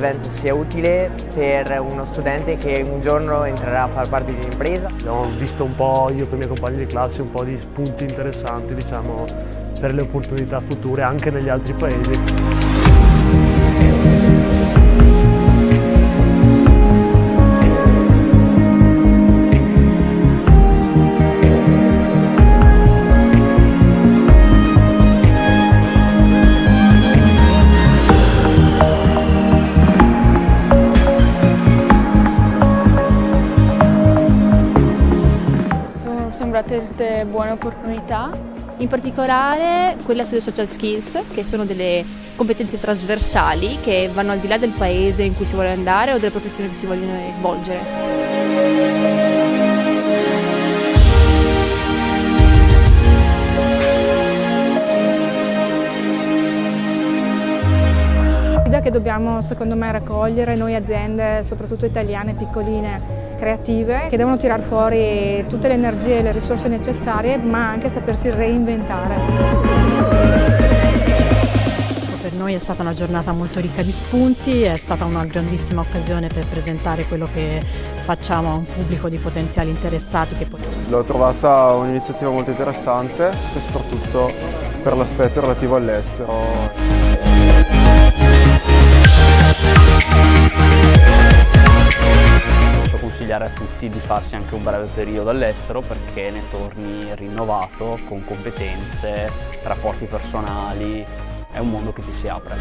evento sia utile per uno studente che un giorno entrerà a far parte di un'impresa. Ho visto un po', io con i miei compagni di classe, un po' di spunti interessanti, diciamo, per le opportunità future anche negli altri paesi. Sembrate tutte buone opportunità. In particolare quella sulle social skills, che sono delle competenze trasversali che vanno al di là del paese in cui si vuole andare o delle professioni che si vogliono svolgere. L'idea che dobbiamo, secondo me, raccogliere noi aziende, soprattutto italiane, piccoline, creative, che devono tirar fuori tutte le energie e le risorse necessarie, ma anche sapersi reinventare. Per noi è stata una giornata molto ricca di spunti, è stata una grandissima occasione per presentare quello che facciamo a un pubblico di potenziali interessati. L'ho trovata un'iniziativa molto interessante e soprattutto per l'aspetto relativo all'estero. Consigliare a tutti di farsi anche un breve periodo all'estero perché ne torni rinnovato, con competenze, rapporti personali, è un mondo che ti si apre.